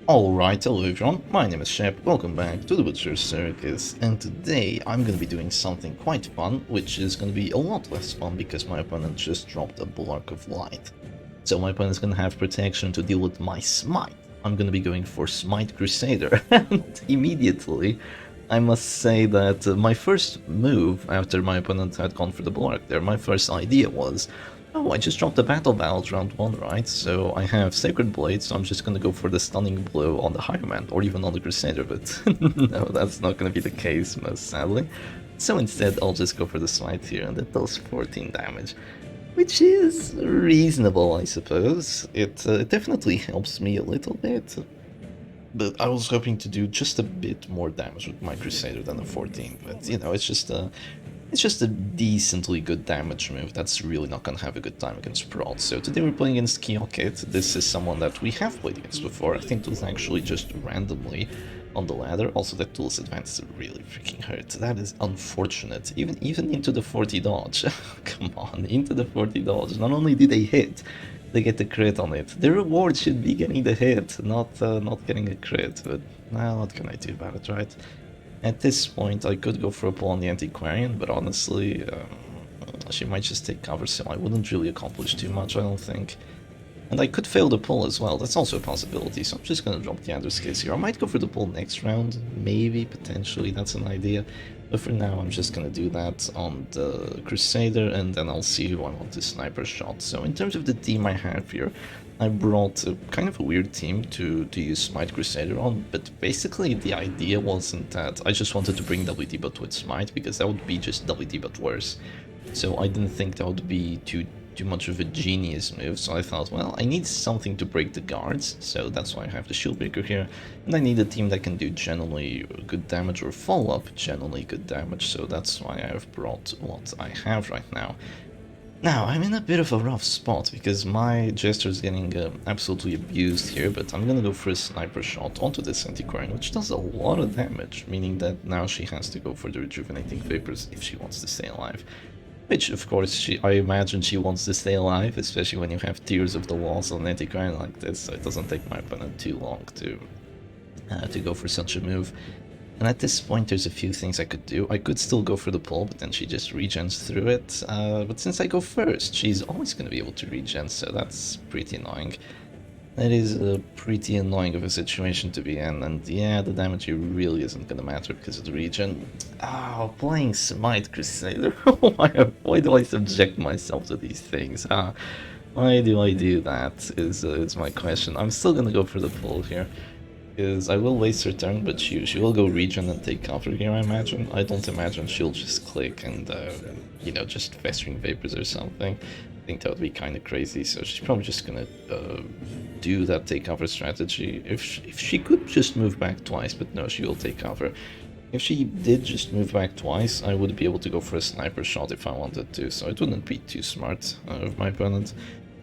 Alright, hello everyone, my name is Shep, welcome back to the Butcher Circus, and today I'm gonna be doing something quite fun, which is gonna be a lot less fun because my opponent just dropped a Bulwark of Light. So my opponent's gonna have protection to deal with my Smite. I'm gonna be going for Smite Crusader, and immediately I must say that my first move after my opponent had gone for the Bulwark there, my first idea was, oh, I just dropped the Battle Valve round 1, right? So I have Sacred Blade, so I'm just gonna go for the Stunning Blow on the Hierophant, or even on the Crusader, but no, that's not gonna be the case, most sadly. So instead, I'll just go for the Smite here, and it does 14 damage, which is reasonable, I suppose. It definitely helps me a little bit, but I was hoping to do just a bit more damage with my Crusader than a 14, but you know, it's just a decently good damage move that's really not gonna have a good time against Prod. So today we're playing against kyokyt. This is someone that we have played against before. I think it was actually just randomly on the ladder. Also, that tool's advance really freaking hurt. That is unfortunate. Even into the 40 dodge. Come on, into the 40 dodge. Not only do they hit, they get the crit on it. The reward should be getting the hit, not getting a crit. But well, what can I do about it, right? At this point, I could go for a pull on the Antiquarian, but honestly, she might just take cover, so I wouldn't really accomplish too much, I don't think. And I could fail the pull as well, that's also a possibility, so I'm just gonna drop the Andrus here. I might go for the pull next round, maybe, potentially, that's an idea. But for now, I'm just gonna do that on the Crusader, and then I'll see who I want to sniper shot. So in terms of the team I have here, I brought kind of a weird team to use Smite Crusader on, but basically the idea wasn't that I just wanted to bring WD but with Smite, because that would be just WD but worse. So I didn't think that would be too much of a genius move, so I thought, well, I need something to break the guards, so that's why I have the Shieldbreaker here, and I need a team that can do generally good damage or follow up generally good damage, so that's why I have brought what I have right now. Now, I'm in a bit of a rough spot, because my Jester is getting absolutely abused here, but I'm gonna go for a sniper shot onto this Antiquarian, which does a lot of damage, meaning that now she has to go for the Rejuvenating Vapors if she wants to stay alive. Which, of course, I imagine she wants to stay alive, especially when you have Tears of the Walls on an Antiquarian like this, so it doesn't take my opponent too long to go for such a move. And at this point, there's a few things I could do. I could still go for the pull, but then she just regens through it. But since I go first, she's always going to be able to regen, so that's pretty annoying. That is pretty annoying of a situation to be in, and yeah, the damage here really isn't going to matter because of the regen. Oh, playing Smite Crusader. Why do I subject myself to these things? Why do I do that is my question. I'm still going to go for the pull here. I will waste her turn, but she will go regen and take cover here, I imagine. I don't imagine she'll just click and, you know, just Festering Vapors or something. I think that would be kind of crazy, so she's probably just gonna do that take cover strategy. If she could just move back twice, but no, she will take cover. If she did just move back twice, I would be able to go for a sniper shot if I wanted to, so it wouldn't be too smart of my opponent.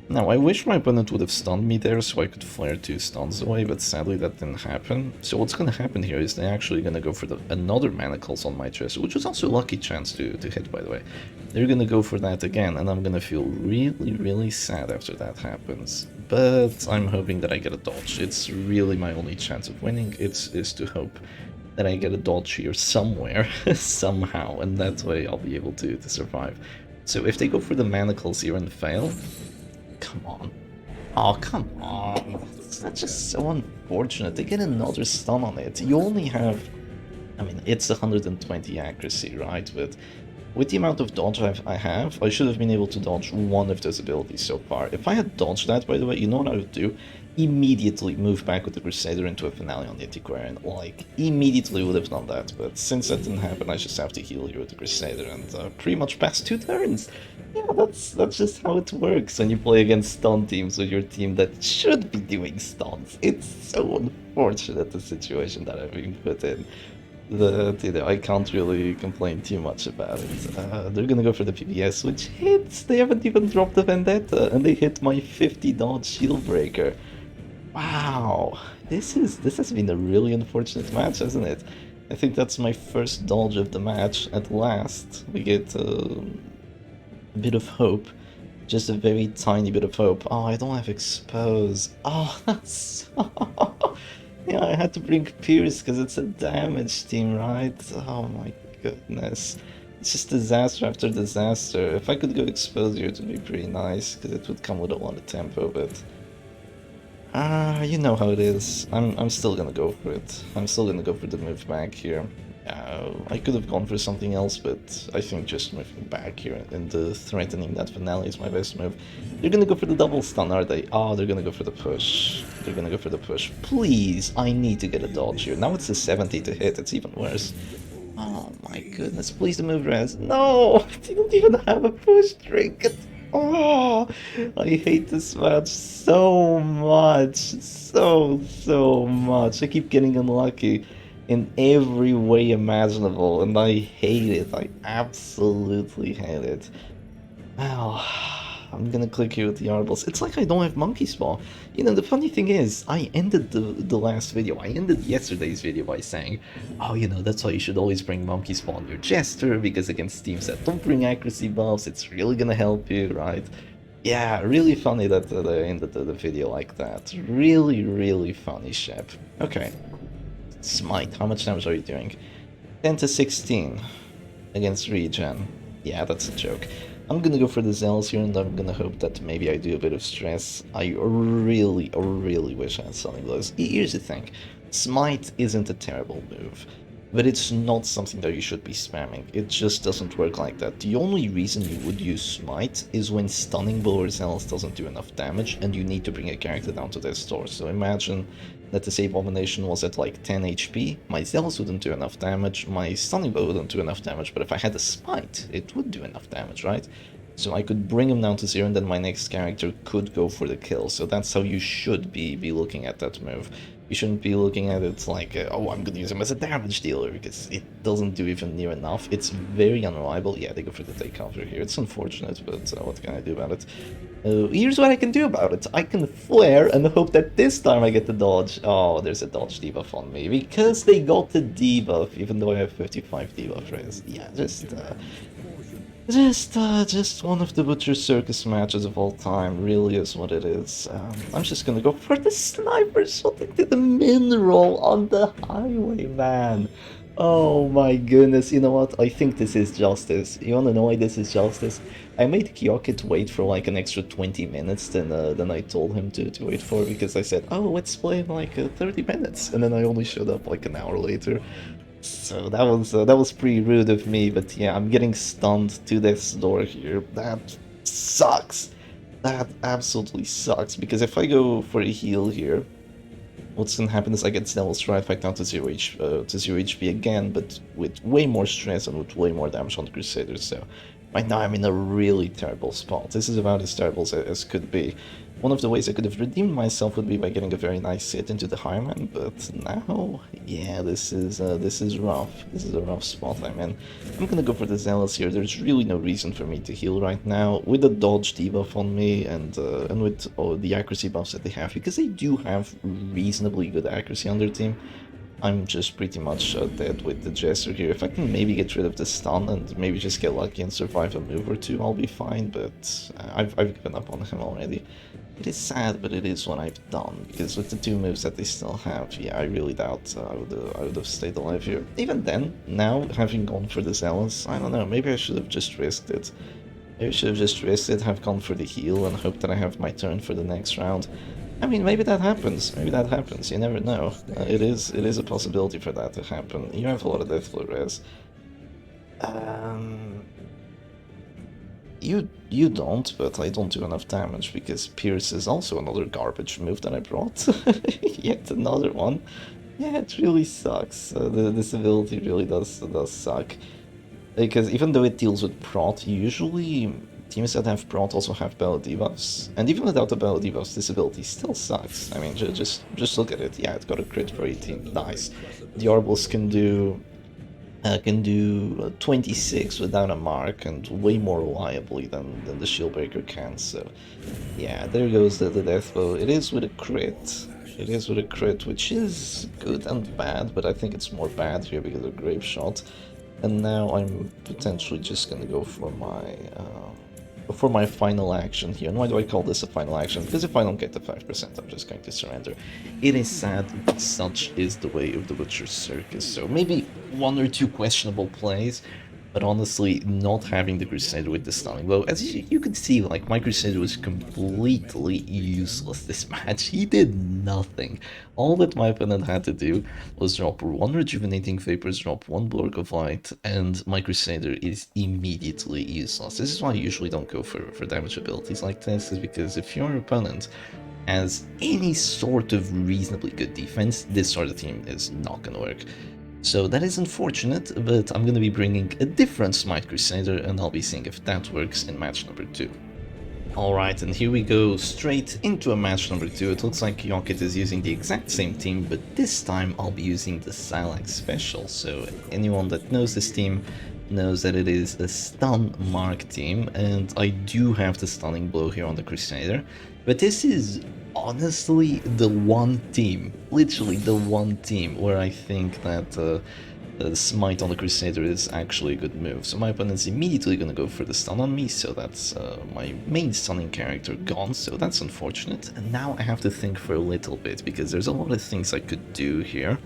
Now, I wish my opponent would have stunned me there so I could flare 2 stuns away, but sadly that didn't happen. So what's gonna happen here is they're actually gonna go for another Manacles on my chest, which was also a lucky chance to hit, by the way. They're gonna go for that again, and I'm gonna feel really sad after that happens. But I'm hoping that I get a dodge. It's really my only chance of winning, is to hope that I get a dodge here somewhere, somehow, and that way I'll be able to survive. So if they go for the Manacles here and fail... Come on. Oh, come on. That's just so unfortunate. They get another stun on it. You only have... I mean, it's 120 accuracy, right? But with the amount of dodge I have, I should have been able to dodge one of those abilities so far. If I had dodged that, by the way, you know what I would do? Immediately move back with the Crusader into a finale on the Antiquarian. Like, immediately would have done that, but since that didn't happen, I just have to heal here with the Crusader and pretty much pass 2 turns. Yeah, that's just how it works when you play against stun teams with your team that should be doing stuns. It's so unfortunate, the situation that I've been put in. That, you know, I can't really complain too much about it. They're gonna go for the PBS, which hits! They haven't even dropped the Vendetta, and they hit my 50 dodge Shieldbreaker. Wow, this has been a really unfortunate match, hasn't it? I think that's my first dodge of the match. At last, we get a bit of hope. Just a very tiny bit of hope. Oh, I don't have Expose. Oh, that's... yeah, I had to bring Pierce because it's a damage team, right? Oh my goodness. It's just disaster after disaster. If I could go Exposure, it would be pretty nice, because it would come with a lot of tempo, but... you know how it is. I'm still gonna go for it. I'm still gonna go for the move back here. I could have gone for something else, but I think just moving back here and threatening that finale is my best move. They're gonna go for the double stun, are they? Oh, they're gonna go for the push. They're gonna go for the push. Please, I need to get a dodge here. Now it's a 70 to hit, it's even worse. Oh my goodness, please the move res. No, they don't even have a push trinket. Oh, I hate this match so much. So much. I keep getting unlucky in every way imaginable, and I hate it. I absolutely hate it. Well, I'm gonna click here with the arbles. It's like I don't have monkey spawn. You know, the funny thing is, I ended the last video, I ended yesterday's video by saying, oh, you know, that's why you should always bring monkey spawn your jester, because against teams that don't bring accuracy buffs, it's really gonna help you, right? Yeah, really funny that I ended the video like that. Really funny, Shep. Okay. Smite, how much damage are you doing? 10 to 16 against regen. Yeah, that's a joke. I'm gonna go for the Zealous here, and I'm gonna hope that maybe I do a bit of stress. I really wish I had Sonic Blows. Here's the thing, Smite isn't a terrible move, but it's not something that you should be spamming. It just doesn't work like that. The only reason you would use Smite is when Stunning Blow or Zealous doesn't do enough damage, and you need to bring a character down to their store. So imagine that the save abomination was at like 10 HP, my Zealous wouldn't do enough damage, my Stunning Blow wouldn't do enough damage, but if I had a Smite, it would do enough damage, right? So I could bring him down to 0, and then my next character could go for the kill. So that's how you should be looking at that move. You shouldn't be looking at it like, oh, I'm gonna use him as a damage dealer, because it doesn't do even near enough. It's very unreliable. Yeah, they go for the take counter here. It's unfortunate, but what can I do about it? Here's what I can do about it. I can flare and hope that this time I get the dodge. Oh, there's a dodge debuff on me, because they got the debuff, even though I have 55 debuff res. Yeah, just one of the Butcher Circus matches of all time, really is what it is. I'm just gonna go for the sniper shot into the min-roll on the highway, man. Oh my goodness, you know what? I think this is justice. You wanna know why this is justice? I made kyokyt wait for like an extra 20 minutes than I told him to wait for, because I said, oh, let's play in like 30 minutes, and then I only showed up like an hour later. So that was pretty rude of me, but yeah, I'm getting stunned to this door here. That sucks. That absolutely sucks, because if I go for a heal here, what's gonna happen is I get Devil's Stride fight down to 0 HP again, but with way more stress and with way more damage on the Crusaders. So right now I'm in a really terrible spot. This is about as terrible as could be. One of the ways I could have redeemed myself would be by getting a very nice hit into the Highman, but now, yeah, this is rough. This is a rough spot I'm in. I'm gonna go for the Zealous here. There's really no reason for me to heal right now, with the dodge debuff on me and with the accuracy buffs that they have, because they do have reasonably good accuracy on their team. I'm just pretty much dead with the Jester here. If I can maybe get rid of the stun and maybe just get lucky and survive a move or two, I'll be fine, but I've given up on him already. It is sad, but it is what I've done, because with the two moves that they still have, yeah, I really doubt I would have stayed alive here. Even then, now, having gone for the Zealous, I don't know, maybe I should have just risked it. Maybe I should have just risked it, have gone for the heal, and hope that I have my turn for the next round. I mean, maybe that happens, you never know. It is a possibility for that to happen. You have a lot of Deathblow res. You don't, but I don't do enough damage, because Pierce is also another garbage move that I brought. Yet another one. Yeah, it really sucks. This ability really does suck. Because even though it deals with prot, usually teams that have prot also have battle debuffs. And even without the battle debuffs, this ability still sucks. I mean, just look at it. Yeah, it got a crit for 18. Nice. The Arbles can do 26 without a mark, and way more reliably than the Shieldbreaker can, so yeah, there goes the Deathbow. It is with a crit. It is with a crit, which is good and bad, but I think it's more bad here because of Grape Shot. And now I'm potentially just gonna go for my for my final action here. And why do I call this a final action? Because if I don't get the 5%, I'm just going to surrender. It is sad, but such is the way of the Butcher's Circus. So maybe one or two questionable plays, but honestly, not having the Crusader with the stunning blow, as you can see, like, my Crusader was completely useless this match. He did nothing. All that my opponent had to do was drop one Rejuvenating Vapors, drop one Blurk of Light, and my Crusader is immediately useless. This is why I usually don't go for damage abilities like this, is because if your opponent has any sort of reasonably good defense, this sort of team is not gonna work. So that is unfortunate, but I'm gonna be bringing a different Smite Crusader, and I'll be seeing if that works in match number 2. Alright, and here we go straight into a match number 2. It looks like kyokyt is using the exact same team, but this time I'll be using the Silax Special. So anyone that knows this team knows that it is a stun mark team, and I do have the stunning blow here on the Crusader, but this is honestly the one team, literally the one team, where I think that Smite on the Crusader is actually a good move. So my opponent's immediately gonna go for the stun on me, so that's my main stunning character gone, so that's unfortunate. And now I have to think for a little bit, because there's a lot of things I could do here.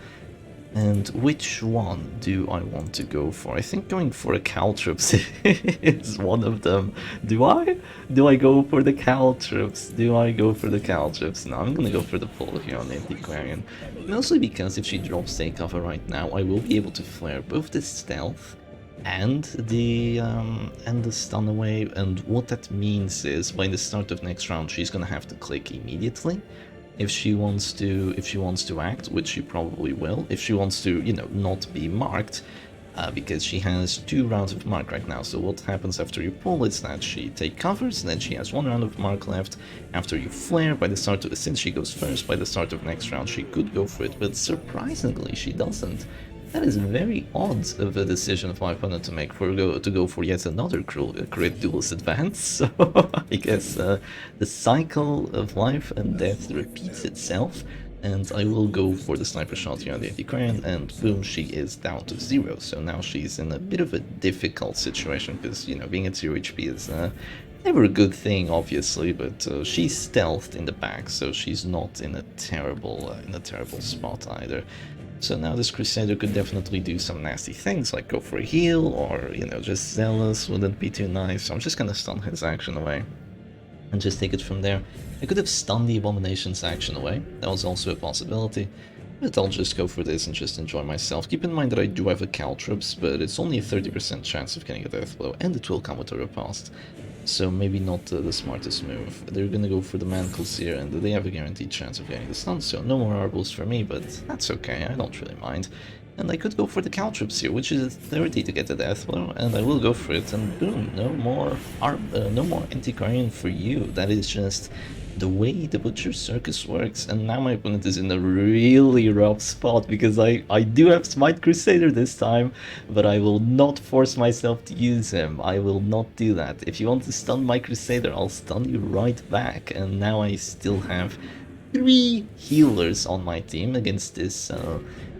And which one do I want to go for? I think going for a Caltrops is one of them. Do I? Do I go for the Caltrops? Do I go for the Caltrops? No, I'm gonna go for the pull here on the Antiquarian. Mostly because if she drops take cover right now, I will be able to flare both the stealth and the stun away. And what that means is, by the start of next round, she's gonna have to click immediately. If she wants to act, which she probably will, if she wants to, you know, not be marked, because she has 2 rounds of mark right now. So what happens after you pull is that she take covers, and then she has 1 round of mark left. After you flare, by the start of, since she goes first, by the start of next round she could go for it, but surprisingly she doesn't. That is very odd of a decision of my opponent to make, to go for yet another crit duelist advance. So I guess the cycle of life and death repeats itself, and I will go for the sniper shot here on the Antiquarian, and boom, she is down to 0. So now she's in a bit of a difficult situation, because, you know, being at 0 HP is never a good thing, obviously, but she's stealthed in the back, so she's not in a terrible spot either. So now this Crusader could definitely do some nasty things, like go for a heal, or, you know, just Zealous wouldn't be too nice. So I'm just gonna stun his action away and just take it from there. I could have stunned the Abomination's action away, that was also a possibility, but I'll just go for this and just enjoy myself. Keep in mind that I do have a Caltrops, but it's only a 30% chance of getting a death blow, and it will come with a riposte. So maybe not the smartest move. They're gonna go for the Manacles here, and they have a guaranteed chance of getting the stun, so no more Arbals for me, but that's okay, I don't really mind. And I could go for the Caltrops here, which is a 30 to get the death blow, and I will go for it, and boom, no more Antiquarian for you. That is just the way the Butcher's Circus works. And now my opponent is in a really rough spot, because I do have Smite Crusader this time, but I will not force myself to use him. I will not do that. If you want to stun my Crusader, I'll stun you right back. And now I still have 3 healers on my team against this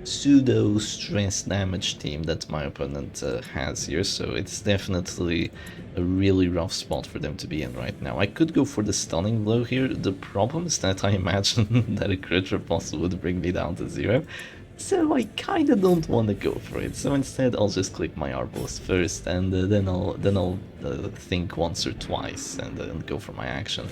pseudo stress damage team that my opponent has here, so it's definitely a really rough spot for them to be in right now. I could go for the stunning blow here. The problem is that I imagine that a crit riposte would bring me down to 0, so I kinda don't want to go for it. So instead I'll just click my Arbalist first, and then I'll think once or twice and go for my action.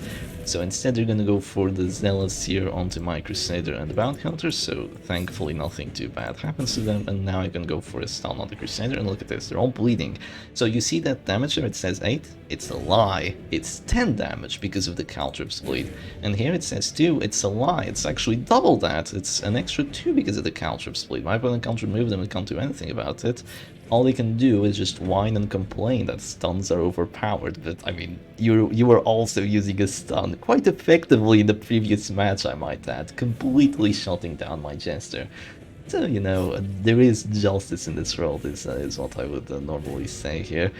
So instead they're gonna go for the Zealous here onto my Crusader and the Bounty Hunter, so thankfully nothing too bad happens to them, and now I can go for a stun on the Crusader, and look at this, they're all bleeding. So you see that damage there, it says 8, it's a lie, it's 10 damage because of the Caltrops bleed. And here it says 2, it's a lie, it's actually double that, it's an extra 2 because of the Caltrops bleed. My opponent can't remove them and can't do anything about it. All they can do is just whine and complain that stuns are overpowered, but I mean, you were also using a stun quite effectively in the previous match, I might add, completely shutting down my Jester. So, you know, there is justice in this world, is what I would normally say here.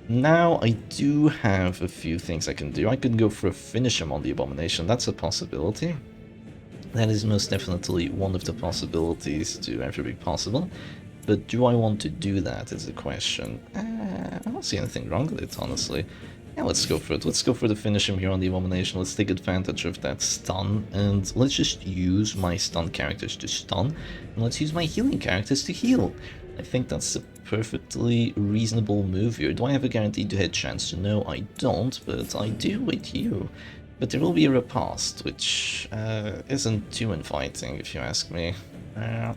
Now, I do have a few things I can do. I could go for a finish him on the Abomination, that's a possibility. That is most definitely one of the possibilities to ever be possible. But do I want to do that is the question. I don't see anything wrong with it, honestly. Yeah, let's go for it. Let's go for the finish him here on the Abomination. Let's take advantage of that stun, and let's just use my stun characters to stun, and let's use my healing characters to heal. I think that's a perfectly reasonable move here. Do I have a guaranteed to hit chance? No, I don't, but I do with you. But there will be a riposte, which isn't too inviting, if you ask me.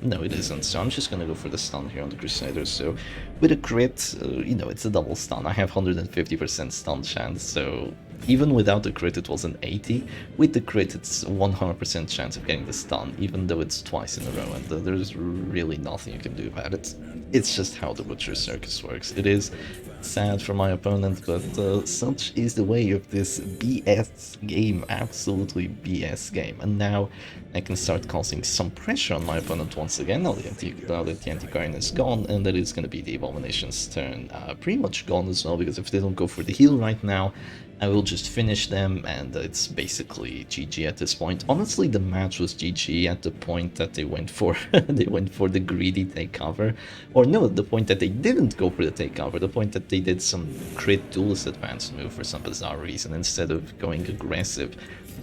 No, it isn't, so I'm just gonna go for the stun here on the Crusader. So with a crit, you know, it's a double stun. I have 150% stun chance, so even without the crit it was an 80. With the crit it's 100% chance of getting the stun, even though it's twice in a row, and there's really nothing you can do about it. It's just how the Butcher Circus works. It is sad for my opponent, but such is the way of this BS game, absolutely BS game. And now I can start causing some pressure on my opponent once again, now that the Anti-Guardian is gone, and that is going to be the Abomination's turn. Pretty much gone as well, because if they don't go for the heal right now, I will just finish them, and it's basically GG at this point. Honestly, the match was GG at the point that they went for the greedy takeover. Or no, the point that they didn't go for the takeover, the point that they did some crit duelist advance move for some bizarre reason instead of going aggressive.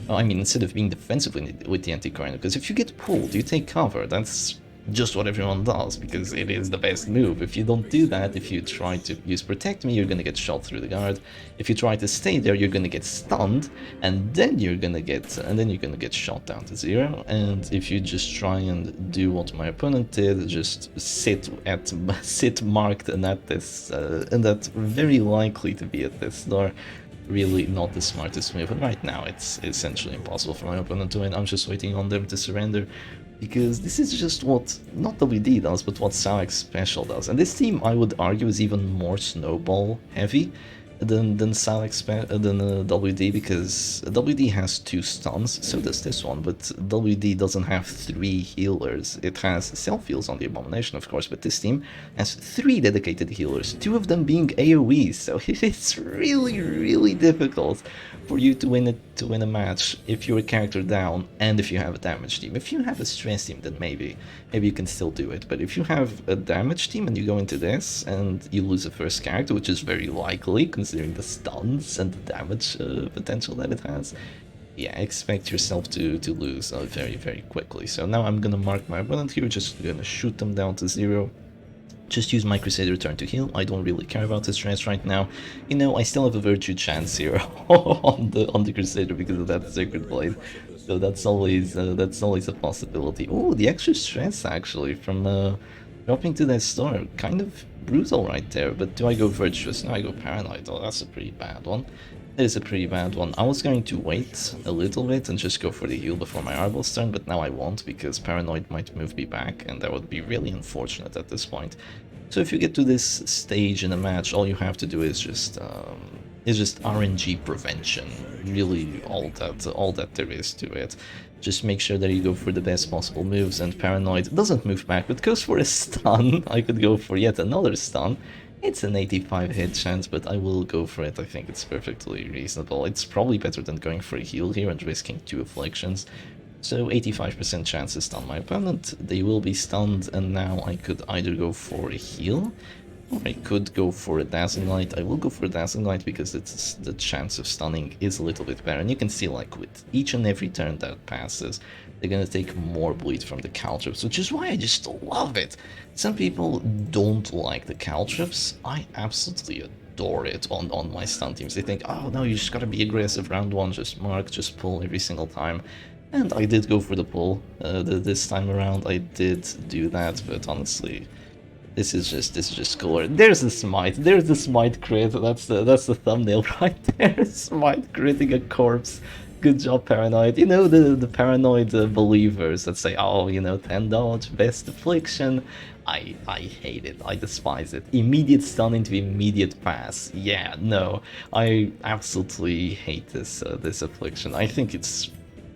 I mean, instead of being defensive with the Anti-Guardian, because if you get pulled, you take cover. That's just what everyone does, because it is the best move. If you don't do that, if you try to use Protect Me, you're gonna get shot through the guard. If you try to stay there, you're gonna get stunned, and then you're gonna get shot down to 0. And if you just try and do what my opponent did, just sit marked and at this, and that's very likely to be at this door. Really not the smartest move, and right now it's essentially impossible for my opponent to win. I'm just waiting on them to surrender, because this is just what, not WD does, but what Salak's special does. And this team, I would argue, is even more snowball heavy than Salak's WD, because WD has 2 stuns, so does this one, but WD doesn't have 3 healers. It has self-heals on the Abomination, of course, but this team has 3 dedicated healers, 2 of them being AoEs, so it's really difficult for you to win a match if you're a character down and if you have a damage team. If you have a stress team, then maybe you can still do it, but if you have a damage team and you go into this and you lose a first character, which is very likely considering the stuns and the damage potential that it has, yeah, expect yourself to lose very quickly. So now I'm gonna mark my opponent here, just gonna shoot them down to 0. Just use my Crusader turn to heal. I don't really care about his stress right now. You know, I still have a virtue chance here on the Crusader because of that Sacred Blade. So that's always a possibility. Oh, the extra stress actually from dropping to that store, kind of brutal right there. But do I go virtuous? No, I go paranoid. Oh, that's a pretty bad one. It is a pretty bad one. I was going to wait a little bit and just go for the heal before my Eyeballs turn, but now I won't, because Paranoid might move me back, and that would be really unfortunate at this point. So if you get to this stage in a match, all you have to do is just RNG prevention. Really, all that there is to it. Just make sure that you go for the best possible moves, and Paranoid doesn't move back, but goes for a stun. I could go for yet another stun. It's an 85 hit chance, but I will go for it. I think it's perfectly reasonable. It's probably better than going for a heal here and risking 2 afflictions. So 85% chance to stun my opponent. They will be stunned, and now I could either go for a heal, or I could go for a Dazzling Light. I will go for a Dazzling Light because the chance of stunning is a little bit better. And you can see, like, with each and every turn that passes, they're gonna take more bleed from the caltrips, which is why I just love it. Some people don't like the caltrips. I absolutely adore it on my stun teams. They think, oh no, you just gotta be aggressive round 1, just mark, just pull every single time. And I did go for the pull this time around. I did do that, but honestly, this is just cooler. There's the smite crit. That's the thumbnail right there. Smite critting a corpse. Good job, Paranoid. You know, the Paranoid believers that say, oh, you know, 10 dodge, best affliction. I hate it. I despise it. Immediate stun into immediate pass. Yeah, no, I absolutely hate this affliction. I think it's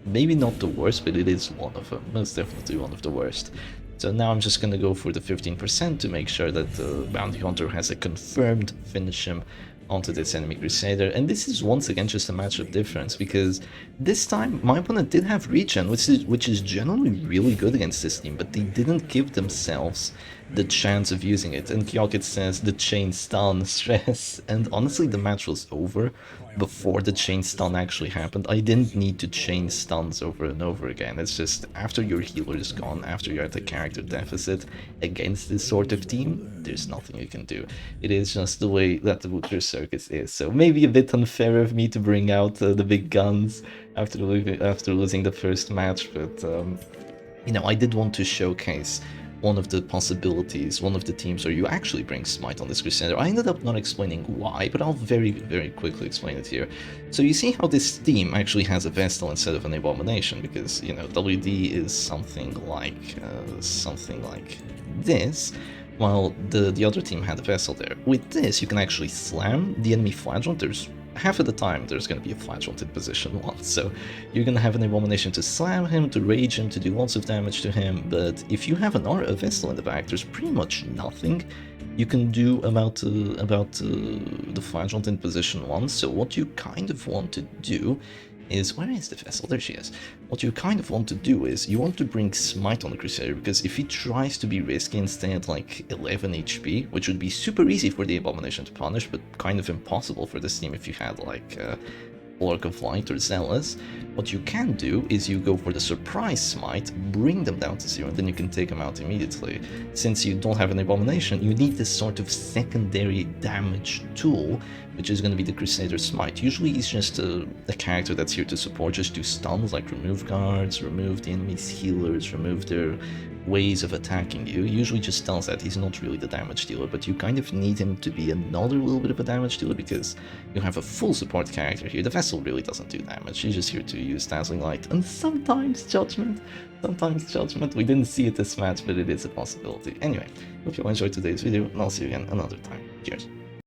maybe not the worst, but it is one of them. Most definitely one of the worst. So now I'm just gonna go for the 15% to make sure that the Bounty Hunter has a confirmed finish him onto this enemy Crusader. And this is once again just a matchup difference, because this time my opponent did have regen, which is generally really good against this team, but they didn't give themselves the chance of using it. And kyokyt says the chain stun stress, and honestly the match was over before the chain stun actually happened. I didn't need to chain stuns over and over again. It's just after your healer is gone, after you're at a character deficit against this sort of team, there's nothing you can do. It is just the way that the Butcher Circus is. So maybe a bit unfair of me to bring out the big guns after losing the first match, but you know, I did want to showcase one of the possibilities, one of the teams where you actually bring Smite on this Crusader. I ended up not explaining why, but I'll very quickly explain it here. So you see how this team actually has a Vestal instead of an Abomination, because, you know, WD is something like this, while the other team had a Vessel there. With this, you can actually slam the enemy Flagellant. There's half of the time there's going to be a Flagellant in position 1, so you're going to have an Abomination to slam him, to rage him, to do lots of damage to him, but if you have a Vestal in the back, there's pretty much nothing you can do about the Flagellant in position 1, so what you kind of want to do is, where is the Vessel? There she is. What you kind of want to do is, you want to bring Smite on the Crusader, because if he tries to be risky and stay at like 11 HP, which would be super easy for the Abomination to punish, but kind of impossible for this team if you had like Bulwark of Light or Zealous, what you can do is you go for the Surprise Smite, bring them down to 0, and then you can take them out immediately. Since you don't have an Abomination, you need this sort of secondary damage tool, which is going to be the Crusader Smite. Usually he's just a character that's here to support, just do stuns, like remove guards, remove the enemy's healers, remove their ways of attacking you. Usually just tells that he's not really the damage dealer, but you kind of need him to be another little bit of a damage dealer, because you have a full support character here. The Vessel really doesn't do damage, she's just here to use Dazzling Light, and sometimes Judgment. We didn't see it this match, but it is a possibility. Anyway, hope you all enjoyed today's video, and I'll see you again another time. Cheers.